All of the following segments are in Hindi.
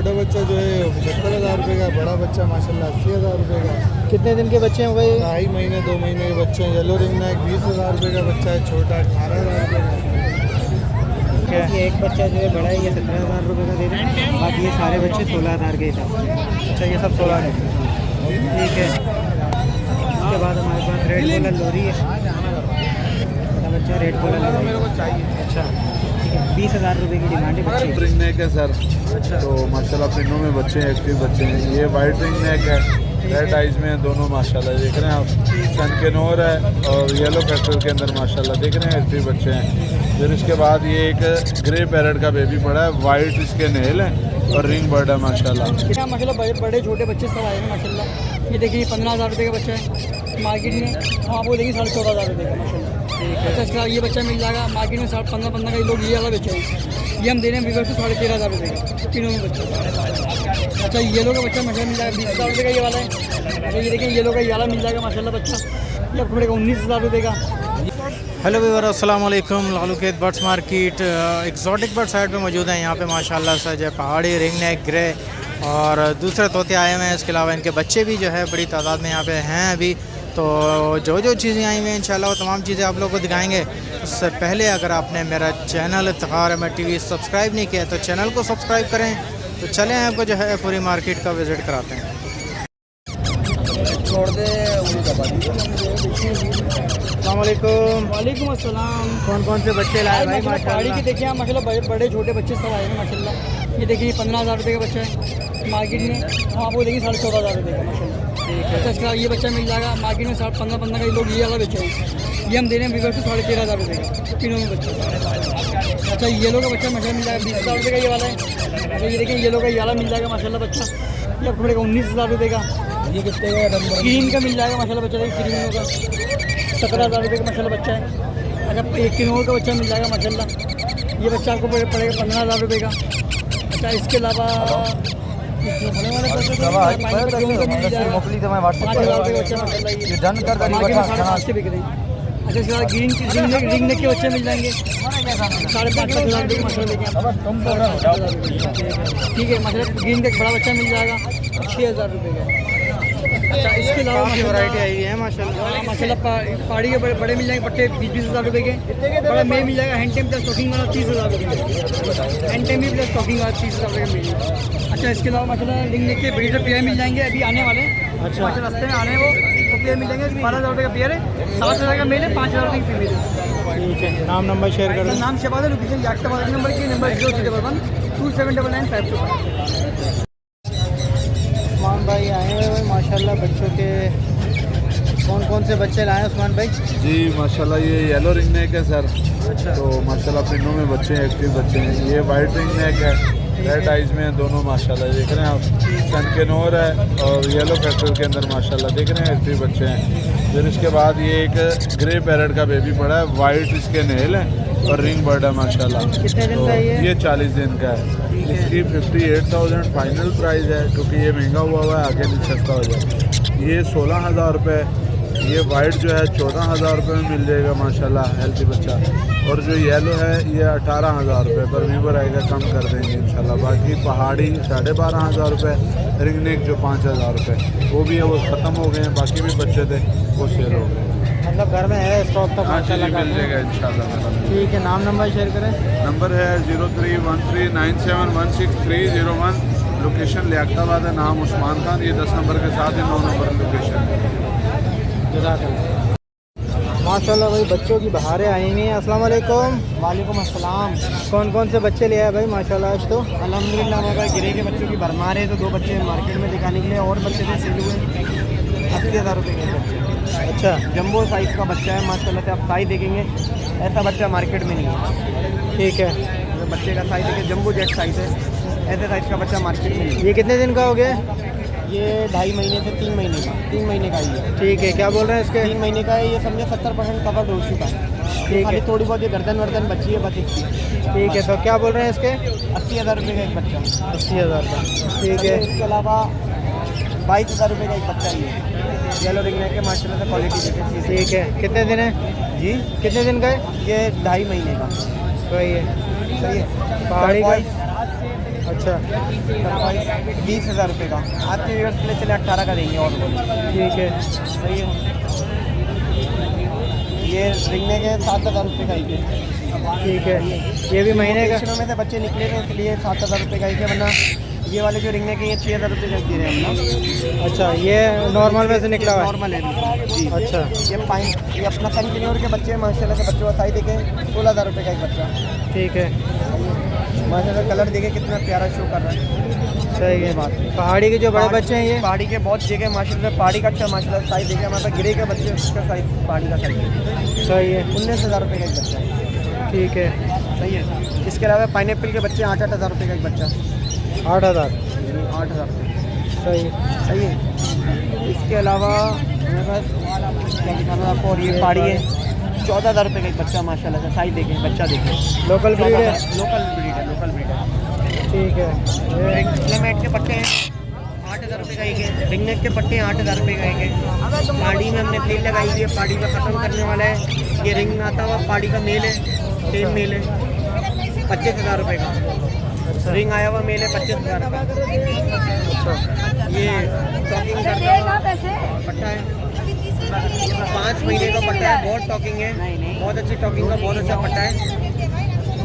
छोटा बच्चा जो है 75,000 रुपये का, बड़ा बच्चा माशाल्लाह 80,000 रुपये का। कितने दिन के बच्चे हैं भाई? 2.5 महीने 2 महीने के बच्चे हैं। येलो रिंग नेक 20,000 रुपये का बच्चा है, छोटा 18,000 रुपये का। ये एक बच्चा जो है बड़ा है, ये 17,000 रुपये का दे रहे हैं। बाकी ये सारे बच्चे 16,000 के हिसाब से। अच्छा, ये सब 16 है, ठीक है। उसके बाद हमारे पास रेड कॉलर लोरी है, बड़ा बच्चा रेड कॉलर लोरी। अच्छा, 20,000 रुपये की डिमांड है बच्चे। रिंग नेक है सर। अच्छा, तो माशाल्लाह पिनों में बच्चे हैं, एक्टिव बच्चे हैं। ये वाइट रिंग नेक है, रेड आइज में हैं दोनों माशाल्लाह, देख रहे हैं आप। सन के नोर है और येलो फैक्टर के अंदर माशाल्लाह देख रहे हैं, एक्टिव बच्चे हैं। फिर इसके बाद ये एक ग्रे पैरेट का बेबी पड़ा है, वाइट इसके नेल हैं और रिंग बर्ड है माशाल्लाह। क्या माशाल्लाह बड़े छोटे बच्चे सब आए हैं माशाल्लाह। ये देखिए 15,000 रुपये का बच्चा है मार्केट में, हाँ वो देखिए 14,500 रुपये का माशाल्लाह। अच्छा, इसका ये बच्चा मिल जाएगा मार्केट में 15,500 का। ये लोग ये वाला बच्चा है, ये हम दे रहे हैं वीवर को 13,500 रुपये का, तीनों में बच्चा। अच्छा, येलो का बच्चा माशाल्लाह मिल जाएगा 20,000 रुपये का, ये वाला है। अच्छा, ये देखिए येलो का ये वाला मिल जाएगा माशाल्लाह बच्चा, ये आपको पड़ेगा 19,000 रुपये का। हेलो व्यूअर, अस्सलाम वालेकुम। Lalukhet birds market exotic bird side पे मौजूद है। यहाँ पे माशाल्लाह से जो है पहाड़ी रिंग नेक ग्रे और दूसरे तोते आए हुए हैं। इसके अलावा इनके बच्चे भी जो है बड़ी तादाद में यहाँ पे हैं अभी। तो जो चीज़ें आई हुई हैं इंशाल्लाह वो तमाम चीज़ें आप लोगों को दिखाएंगे। उससे पहले अगर आपने मेरा channel Iftikhar Ahmed TV subscribe नहीं किया तो चैनल को सब्सक्राइब करें। तो चलें आपको जो है पूरी मार्केट का विज़िट कराते हैं। छोड़ दे। अस्सलामुअलैकुम। वालेकुम अस्सलाम। कौन कौन से बच्चे लाए भाई? पहाड़ी के देखिए आप माशाल्लाह, बड़े छोटे बच्चे सब आए हैं माशाल्लाह। ये देखिए 15,000 रुपये का बच्चा है मार्केट में, हाँ वो देखिए 14,500 रुपये का माशाल्लाह। अच्छा, इसका ये बच्चा मिल जाएगा मार्केट में 15,500 का। ये लोग ये वाला बच्चा है, ये हम दे रहे हैं वीवर को 13,500 रुपये का, तीनों में बच्चा। अच्छा, येलो का बच्चा माशाल्लाह मिल जाएगा 20,000 रुपये का, ये वाला है। अच्छा, ये देखिए येलो का ये वाला मिल जाएगा माशाल्लाह बच्चा, ये आपको पड़ेगा 19,000 रुपये का। ये कितने का? ग्रीन का मिल जाएगा माशाल्लाह बच्चा, ग्रीन का 17,000 रुपये का माशाल्लाह बच्चा है। अच्छा, एक किनोर का बच्चा मिल जाएगा माशाल्लाह, ये बच्चा आपको पड़ेगा 15,000 रुपये का। अच्छा, इसके अलावा होने वाले बच्चे का मिल जाएगा 5,000 रुपये का बच्चा माशाल्लाह, ये बिक रहे हैं। अच्छा, इसके बाद ग्रीन नेक के बच्चे मिल जाएंगे 5,500 रुपये के माशाल्लाह, ठीक है माशाल्लाह। ग्रीन का एक बड़ा बच्चा मिल जाएगा 6,000 रुपये का। अच्छा, इसके अलावा वैरायटी आई है माशाल्लाह। पहाड़ी के बड़े मिल जाएंगे पट्टे 20,000 रुपये के। बड़ा मेल मिल जाएगा हैंड टेम प्लस स्टॉकिंग वाला 30,000 रुपये का, हैंड टेम भी प्लस स्टॉकिंग वाला 30,000 रुपये का मिल। अच्छा, इसके अलावा माशाल्लाह रिंग नेक के ब्रीडर पेयर मिल जाएंगे, अभी आने वाले। अच्छा, रास्ते में आने हैं वो पेयर मिल जाएंगे। 12,000 रुपये का पेयर है, 7,000 का मेल है, 5,000 रुपये की फीमेल है। ठीक है, नाम नंबर शेयर करें। नाम शहबाज है, लोकेशन याकताबाद नंबर की नंबर 001 279952। उस्मान भाई आए हुए माशाल्लाह बच्चों के। कौन कौन से बच्चे लाए उस्मान भाई? जी माशाल्लाह ये येलो रिंग नेक है सर। अच्छा, तो माशाल्लाह पिनों में बच्चे हैं, एक्टिव बच्चे हैं। ये वाइट रिंग नेक है, रेड आइज में हैं दोनों माशाल्लाह, देख रहे हैं आप। सन के नोर है और येलो फैक्टर के अंदर माशाल्लाह देख रहे हैं, एक्टिव बच्चे हैं। फिर इसके बाद ये एक ग्रे पैरेट का बेबी पड़ा है, वाइट इसके नेल हैं और रिंग बर्ड है माशाल्लाह। कितने दिन का है ये 40 दिन का है। इसकी 58,000 फाइनल प्राइस है, क्योंकि ये महंगा हुआ है, आगे नहीं सस्ता हो जाए। ये 16,000 रुपये। ये वाइट जो है 14,000 रुपये में मिल जाएगा माशाल्लाह, हेल्थी बच्चा। और जो येलो है ये 18,000 रुपये पर वीवर आएगा, कम कर देंगे इंशाल्लाह। बाकी पहाड़ी 12,500 रुपये, रिंग नेक जो 5,000 रुपये वो भी है, वो ख़त्म हो गए हैं। बाकी भी बच्चे थे वो सेल हो गए, मतलब घर में है स्टॉक तो माशाल्लाह मिल जाएगा इंशाल्लाह। ठीक है, नाम नंबर शेयर करें। नंबर है 0313971630 लोकेशन लियाकताबाद है, नाम उस्मान खान। ये 10 नंबर के साथ है, 9 नंबर लोकेशन। माशाल्लाह भाई बच्चों की बहारें आई हुई हैं। अस्सलाम वालेकुम। वालेकुम अस्सलाम। कौन कौन से बच्चे ले आए भाई माशाल्लाह आज तो? अल्हम्दुलिल्लाह हमारे पास गिरे के बच्चों की भरमार है, तो 2 बच्चे मार्केट में दिखाने के लिए और बच्चे थे सेल हुए 80,000 रुपये के बच्चे। अच्छा, जंबो साइज़ का बच्चा है माशाल्लाह से, आप साइज़ देखेंगे ऐसा बच्चा मार्केट में नहीं है। ठीक है, अगर बच्चे का साइज़ देखें जंबो जेट साइज़ है, ऐसे साइज़ का बच्चा मार्केट में नहीं है। ये कितने दिन का हो गया? ये 2.5 महीने से 3 महीने का, 3 महीने का ही है। ठीक है, क्या बोल रहे हैं इसके? 3 महीने का है, ये समझे 70% कवर्ड हो चुका है। ठीक खाली है, थोड़ी बहुत ये गर्दन वर्दन बची है बस इसकी। ठीक है। तो क्या बोल रहे हैं इसके? 80,000 रुपये का एक बच्चा। 80,000 का, ठीक है। इसके अलावा 22,000 रुपये का एक बच्चा ही है, येलो रिंग नेक के माशाल्लाह से क्वालिटी देखें। ठीक है, कितने दिन है जी? कितने दिन का है? ये 2.5 महीने का। वही है, सही है। पहाड़ी का। अच्छा 20,000 रुपये का। आपके व्यूअर्स के लिए चले 18 का देंगे और ठीक है। सही है। ये रिंगने के 7,000 रुपये का ही है। ठीक है, ये भी महीने का। में से बच्चे निकले थे इसलिए 7,000 रुपये का ही है, वरना ये वाले जो रिंगने के ये 6,000 रुपये का दे रहे हैं हम ना। अच्छा, ये नॉर्मल में से निकला हुआ है? नॉर्मल है जी। अच्छा, ये अपना कंटिन्यूर के बच्चे माशाल्लाह से बच्चों का साइज देखें 16,000 रुपये का एक बच्चा। ठीक है, माशाल्लाह कलर देखें कितना प्यारा शो कर रहा है। सही है बात। पहाड़ी के जो बड़े बच्चे हैं ये? पहाड़ी के बहुत जगह माशाल्लाह, पहाड़ी का अच्छा माशाल्लाह साइज देखें हमारे पास। गिरे के बच्चे उसका साइज पहाड़ी का साइज सही है। 19,000 रुपये का एक बच्चा है। ठीक है, सही है। इसके अलावा पाइनएप्पल के बच्चे 8,000 रुपये का एक बच्चा। 8,000। 8,000 सही सही है। इसके अलावा मेरे पास क्या दिखाना आपको, और ये पहाड़ी है 14,000 रुपये का एक बच्चा माशाल्लाह से। साइज देखें, बच्चा देखें। लोकल ब्रीड है? लोकल ब्रीड है, लोकल ब्रीड है। ठीक है। एक क्लेमेट के पट्टे हैं 8,000 रुपये का एक है। रिंगनेट के पट्टे 8,000 रुपये का एक है। पहाड़ी में हमने प्लेन लगाई है, पहाड़ी में ख़त्म करने वाला है। ये रिंग आता हुआ पहाड़ी का मेल है, सेम मेल है, 25,000 रुपये का। रिंग आया हुआ मेल है 25,000 का। ये टॉकिंग करता हुआ पट्टा है, 5 महीने का पट्टा है। बहुत टॉकिंग है, बहुत अच्छी टॉकिंग का बहुत अच्छा पट्टा है।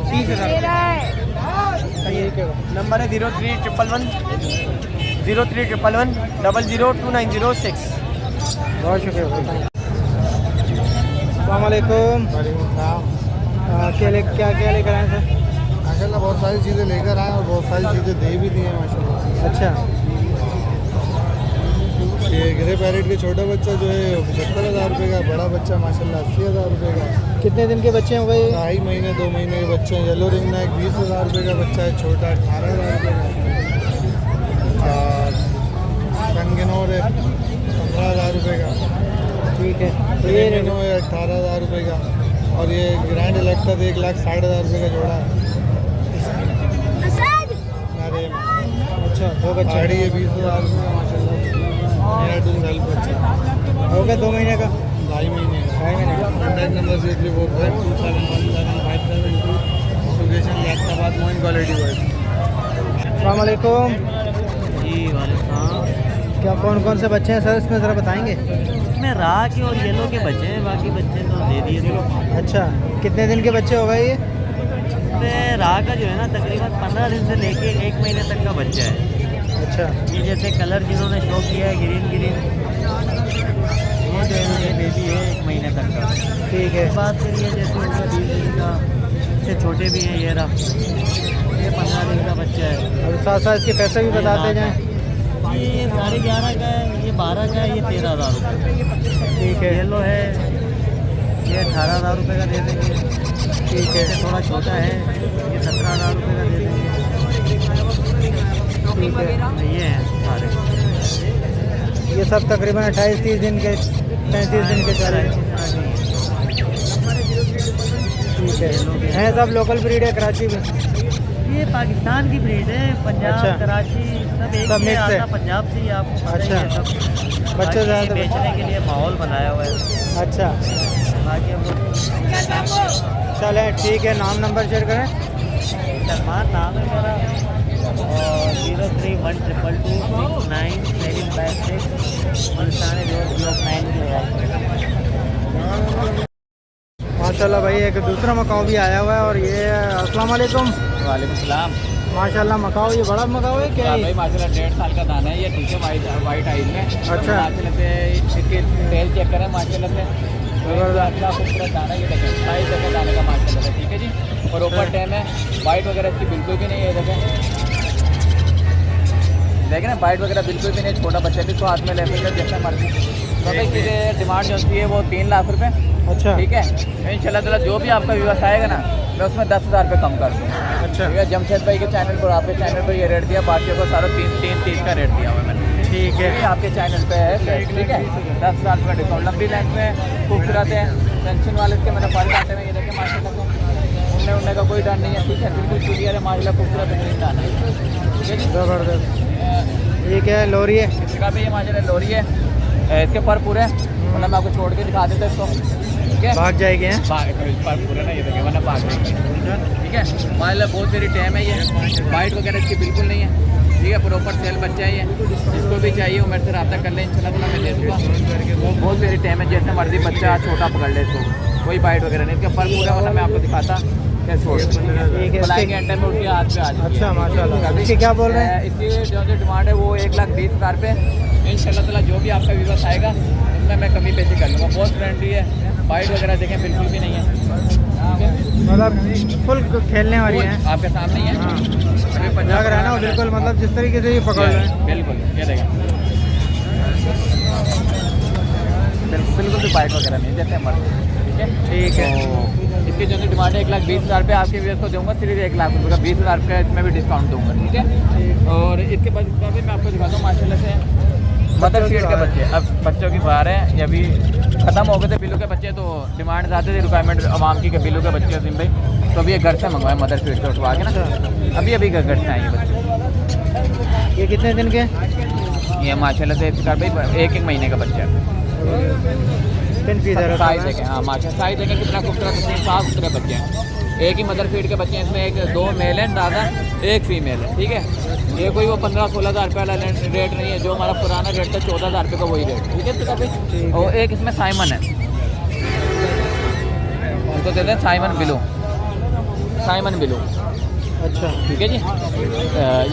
30,000 रुपये। सही है। नंबर है 0311 03111 बहुत शुक्रिया। अस्सलाम वालेकुम। क्या क्या लेकर आए सर? माशाल्लाह बहुत सारी चीज़ें लेकर आए और बहुत सारी चीज़ें दे भी दी हैं माशाल्लाह। अच्छा, ये ग्रे पैरेट के छोटा बच्चा जो है 75,000 रुपये का, बड़ा बच्चा माशाल्लाह 80,000 रुपये का। कितने दिन के बच्चे हैं भाई? 2.5 महीने 2 महीने के बच्चे हैं। येलो रिंग नेक 20,000 रुपये का बच्चा है, छोटा 18,000 रुपये का। और कंगनौर है 15,000 रुपये का। ठीक है, तो ये ये मेनू है 18,000 रुपये का। और ये ग्रैंड इलेक्ट्रा 1,60,000 रुपये का जोड़ा है। अरे अच्छा, 2 बच्चे गाड़ी है 20,000 रुपये का माशाल्लाह। मेरा 2 साल बच्चा हो गया 2 महीने का? 2.5 महीने का। 2.5 महीने का। Contact number 6345275752 location Hyderabad Moin quality word. अस्सलाम वालेकुम। जी वालेकुम। क्या कौन कौन से बच्चे हैं सर इसमें ज़रा बताएंगे? इसमें राह के और येलो के बच्चे हैं, बाकी बच्चे तो दे दिए थे। अच्छा, कितने दिन के बच्चे हो गए ये? इसमें राह का जो है ना तकरीबन 15 दिन से लेके 1 महीने तक का बच्चा है। अच्छा, ये जैसे कलर जिन्होंने शो किया है ग्रीन ग्रीन, ये जो है ये बेबी है 1 महीने तक का। ठीक है। बात करिए जैसे उनका 20 दिन का, इससे छोटे भी हैं। ये रहा, ये 15 दिन का बच्चा है। और साथ साथ इसके पैसे भी बताते जाएं। ये 11.5 का है, ये 12 का है, ये 13,000 रुपये। ठीक है, येलो है, ये 18,000 रुपये का दे देंगे। ठीक है, ये थोड़ा छोटा है, ये 17,000 रुपये का दे देंगे। ठीक है। ये हैं सारे, ये सब तकरीबन 28-30 दिन के 35 दिन के चल रहे हैं। ठीक है, हैं सब लोकल ब्रीड है कराची में? ये पाकिस्तान की ब्रीड है, पंजाब अच्छा। कराची सब एक सब ही मिक्स है। आता, पंजाब से ही आपको पता ही अच्छा। है सब। बच्चे बाकी ज़्यादा बेचने के लिए माहौल बनाया हुआ है। अच्छा, बाकी हम लोग चलें ठीक है। नाम नंबर शेयर करें। सलमान नाम है मेरा, और 0312226956 मुल्तान रोड ब्लॉक 9 के। माशाल्लाह भाई, एक दूसरा मकाऊ भी आया हुआ है। और ये अस्सलाम वालेकुम। वालेकुम सलाम। माशाल्लाह मकाऊ, ये बड़ा मकाऊ है क्या? भाई माशाल्लाह 1.5 साल का दाना है ये, ठीक है। वाइट आइज में। अच्छा। माशाल्लाह से इसकी टेल चेक करें माशाल्लाह से, अच्छा खूबसूरत दाना है। ये देखें साइज देखें दाने का माशाल्लाह से, ठीक है जी। और ऊपर टैम है, वाइट वगैरह इसकी बिल्कुल भी नहीं है। देखें ना, वाइट वगैरह बिल्कुल भी नहीं। छोटा बच्चा भी तो हाथ में ले सकते जैसे मर्जी। तो भाई की डिमांड जो होती है वो 3 लाख रुपये। अच्छा, ठीक है। इंशाल्लाह ताला जो भी आपका व्यूअर्स आएगा ना, मैं उसमें 10,000 रुपये कम कर दूँगा। अच्छा, ठीक है। जमशेद भाई के चैनल पर, आपके चैनल पर ये रेट दिया, बाकियों को सारा 3 का रेट दिया हुआ मैंने। ठीक है। ये आपके चैनल पे है, ठीक है। 10,000 रुपये डिस्काउंट। लंबी लेंथ में खूबसूरत है, टेंशन वाले के मैंने फल आते हैं। ये देखें माशाल्लाह से उड़ने का कोई डर नहीं है, ठीक है। बिल्कुल क्लियर है माशाल्लाह, खूबसूरत बेहतरीन दाना है, ठीक है जी। ज़बरदस्त। ये क्या है? लोरी है? इसका भी ये माशाल्लाह लोरी है। इसके पर पूरे मतलब मैं आपको छोड़ के दिखा देता इसको। ठीक है, भाग जाएगी हैं। पर पूरा ना ये देखिए वरना भाग जाएगी। ठीक है, माशाल्लाह बहुत सारी टाइम है ये, वाइट वगैरह इसकी बिल्कुल नहीं है। ठीक है, प्रॉपर सेल बच्चा है ये, जिसको भी चाहिए वो मेरे से रब्ता कर ले, इंशाल्लाह मैं दे दूँगा। वो बहुत सारी टाइम है, जैसे मर्जी बच्चा छोटा पकड़ ले इसको, कोई बाइट वगैरह नहीं, इसका पर पूरा वरना मैं आपको दिखाता कैसे छोड़ बुलाएंगे एंड में उठ के हाथ पे आ जाए। अच्छा माशाल्लाह। इसकी क्या बोल रहे हैं? इसकी जो डिमांड है वो 1,20,000 रुपये। इंशाल्लाह ताला जो भी आपका व्यूअर्स आएगा उसमें मैं कमी पेशी कर लूँगा। बहुत फ्रेंडली है, बाइट वगैरह देखें बिल्कुल भी नहीं है, मतलब फुल खेलने वाली है, आपके सामने ही है। अभी लग रहा है ना बिल्कुल, मतलब जिस तरीके से ये पकड़ रहे हैं बिल्कुल, ये देखें बिल्कुल भी बाइट वगैरह नहीं, जैसे मर्जी। ठीक है, तो इसकी जो डिमांड है 1,20,000 रुपये, आपके व्यूअर्स को दूंगा सिर्फ 1 लाख रुपये का, 20,000 रुपये इसमें भी डिस्काउंट दूंगा। ठीक है, और इसके बाद इसका भी मैं आपको दिखाता हूँ माशाल्लाह से मदर फीड के बच्चे। अब बच्चों की बाहर है, अभी ख़त्म हो गए थे बिल्लू के बच्चे, तो डिमांड ज़्यादा थी रिक्वायरमेंट आवाम की कि बिल्लू के बच्चे सिम भाई, तो अभी ये घर से मंगवाए मदर फीड से उठवा के ना, अभी घर से आए ये बच्चे। ये कितने दिन के? ये माशाल्लाह से इसका भाई 1 महीने का बच्चा है। साइज देखें, हाँ माशा साइज देखें कितना खूबसूरत, कितने साफ सुथरे बच्चे हैं। एक ही मदर फीड के बच्चे हैं, इसमें 2 मेल हैं दादा, 1 फीमेल है। ठीक है, ये कोई वो 15-16,000 रुपये वाला रेट नहीं है, जो हमारा पुराना रेट था 14,000 रुपये का वही रेट। ठीक है, तो और एक इसमें साइमन है, उनको देते हैं साइमन बिलू, साइमन बिलू। अच्छा ठीक है जी,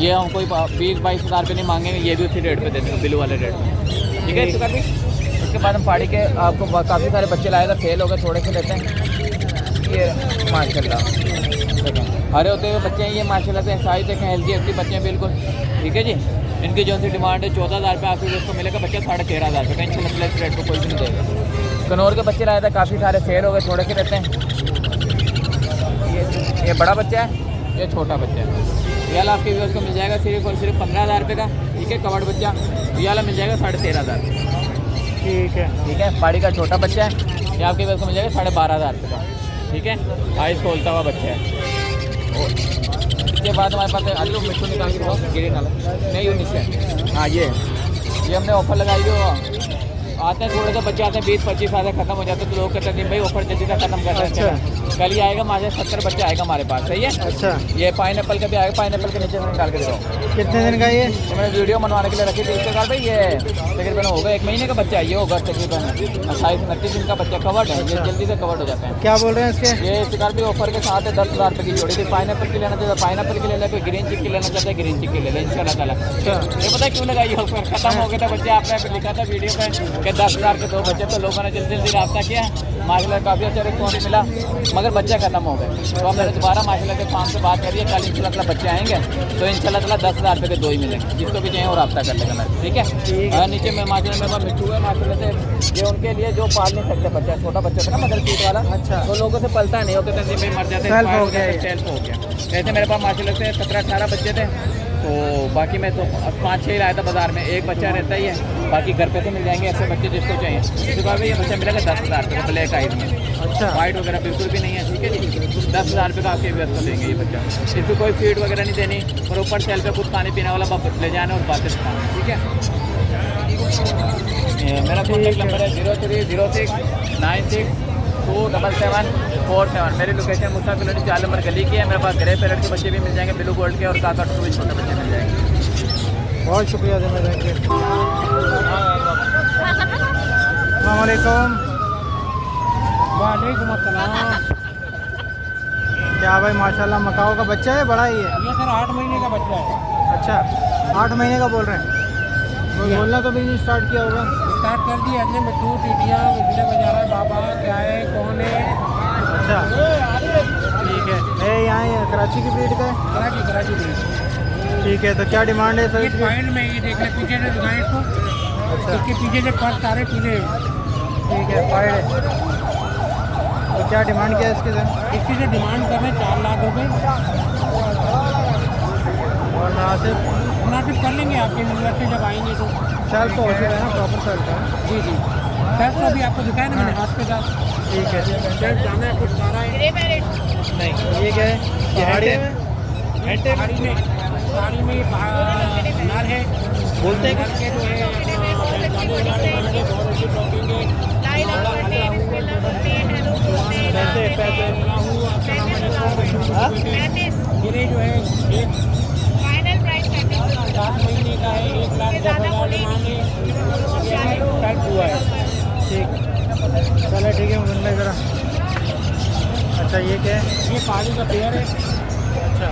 ये हम कोई 20-22,000 रुपये नहीं मांगेंगे, ये भी उसी रेट पे देते हैं, बिलू वाले रेट में। ठीक है, इसके बाद हम पाड़ी के आपको काफ़ी सारे बच्चे लाए थे, फेल हो गए, थोड़े से लेते हैं। ये माशाल्लाह देखें हरे होते हुए बच्चे हैं ये माशाल्लाह से, साइज देखें, हेल्दी बच्चे हैं बिल्कुल। ठीक है जी, इनकी जो सी डिमांड है 14,000 रुपये, आपको उसको मिलेगा बच्चा 13,500 रुपये का। इंशाल्लाह इस रेट को कोई भी नहीं देगा। कनौर के बच्चे लाए थे, काफ़ी सारे फेल हो गए, थोड़े से लेते हैं। ये बड़ा बच्चा है, ये छोटा बच्चा है। ये वाला आपके व्यूअर्स को मिल जाएगा सिर्फ और सिर्फ 15,000 रुपये का। ठीक है, कवर्ड बच्चा ये वाला मिल जाएगा 13,500। ठीक है, पाड़ी का छोटा बच्चा है, ये आपके व्यूअर्स को मिल जाएगा 12,500 रुपये का। ठीक है, आइस खोलता हुआ बच्चा है। और इसके बाद हमारे पास आलू मिट्टू निकाल के दो, गिरी नाला नहीं यूँ नीचे। हाँ ये हमने ऑफर लगाई जो आते हैं, थोड़े से बच्चे आते हैं 20-25 आते खत्म हो जाते हैं, तो लोग कहते हैं भाई ऑफर जल्दी से खत्म कर रहे हैं। कल ही आएगा, माजे 70 बच्चे आएगा हमारे पास। सही है, अच्छा ये पाइनएप्पल का भी आएगा, पाइनएप्पल के नीचे से निकाल के दो। कितने दिन का ये? मैंने वीडियो बनवाने के लिए रखी थी, इसके बाद भाई ये तकरीबन होगा 1 महीने का बच्चा है, ये होगा तकरीबन 28-29 दिन का बच्चा कवर्ड है, ये जल्दी से कवर्ड हो जाते हैं। क्या बोल रहे हैं इसके? ये शिकार भी ऑफर के साथ है 10,000 रुपये की जोड़ी थी। पाइनएप्पल की लेना चाहता है पाइनएप्पल की ले ले, कोई ग्रीन चिक की लेना चाहता है ग्रीन चिक की ले ले, इंशाल्लाह ताला। ये पता है क्यों लगा ये ऑफर खत्म हो गया था बच्चे, आपने लिखा था वीडियो में कि 10,000 के 2 बच्चे, तो लोगों ने जल्दी जल्दी रब्ता किया, माशाल्लाह काफ़ी अच्छा रिस्पॉन्स मिला, मगर बच्चे खत्म हो गए। तो अब मैंने दोबारा माशाल्लाह के फार्म से बात करी है, कल इंशाल्लाह ताला बच्चे आएंगे, तो इंशाल्लाह ताला 10,000 रुपये के 2 ही मिलेंगे, जिसको भी चाहिए वो रब्ता कर लेगा मैं। ठीक है, नीचे में माशाल्लाह मेरे पास मिट्टू है माशाल्लाह से, ये उनके लिए जो पाल नहीं सकते बच्चा, छोटा बच्चा था ना मदर फीड वाला। अच्छा, तो लोगों से पलता नहीं होते थे, जिम्मे मर जाते, सेल्फ हो गया। ऐसे मेरे पास माशाल्लाह से 17-18 बच्चे थे, तो बाकी मैं तो 5-6 ही लाया था बाज़ार में, एक बच्चा रहता ही है, बाकी घर पे से मिल जाएंगे ऐसे बच्चे जिसको चाहिए। उसके बाद ये बच्चा मिलेगा 10,000 रुपये का, ब्लैक आइज में। अच्छा, वाइट वगैरह बिल्कुल भी नहीं है। ठीक है जी, 10,000 रुपये का आपके व्यवस्था देंगे ये बच्चा, इसको कोई फीड वगैरह नहीं देनी, और ऊपर सेल पे कुछ खाने पीने वाला ले जाना और बातें सिखाना। ठीक है, मेरा कॉन्टैक्ट नंबर है 0306962747। मेरी लोकेशन मुसा कॉलोनी 4 नंबर गली की है। मेरे पास ग्रे पैरेट के बच्चे भी मिल जाएंगे, ब्लू गोल्ड के, और काका टू छोटे बच्चे मिल जाएंगे। बहुत शुक्रिया धन्यवाद। अस्सलामुअलैकुम। वालेकुम अस्सलाम। क्या भाई माशाल्लाह मकाओ का बच्चा है, बड़ा ही है? ये सर 8 महीने का बच्चा है। अच्छा, 8 महीने का बोल रहे हैं। बोलना तो भी नहीं स्टार्ट किया होगा? स्टार्ट कर दिया हमने, मिट्टू टीटियाँ बिजली बजा रहा है, बाबा क्या है कौन है। अच्छा ठीक है, ये यहाँ कराची की ब्रीड का है? कराची ब्रीड। ठीक है, तो क्या डिमांड है सर ये इसकी? पॉइंट में ये देख रहे पीछे से दिखाएं इसको। अच्छा, इसके पीछे से फर्स्ट सारे पीले। ठीक है, फाइड है। तो क्या डिमांड क्या है इसके सर? इसकी जो डिमांड कर रहे हैं 4 लाख रुपये, और मुनासिब कर लेंगे आपके यूनिवर्सिटी जब आएंगे तो। सेल्फ तो हो चुका है ना, प्रॉपर सेल्फ है? जी जी, सेल्फ तो अभी आपको दिखाया ना मैंने हाथ के साथ। ठीक है, सेल्फ जाना है, कुछ सारा है नहीं ये क्या है? पहाड़ी है? साड़ी में ये नार है, बोलते हैं कि जो है बहुत अच्छी ब्लॉगिंग है। गिरे जो है एक फाइनल प्राइस 7 महीने का है, 1,10,000 मांगे, टाइप हुआ है। ठीक, चलो ठीक है मोहन भाई ज़रा। अच्छा ये क्या है? ये पानी का पेड़ है। अच्छा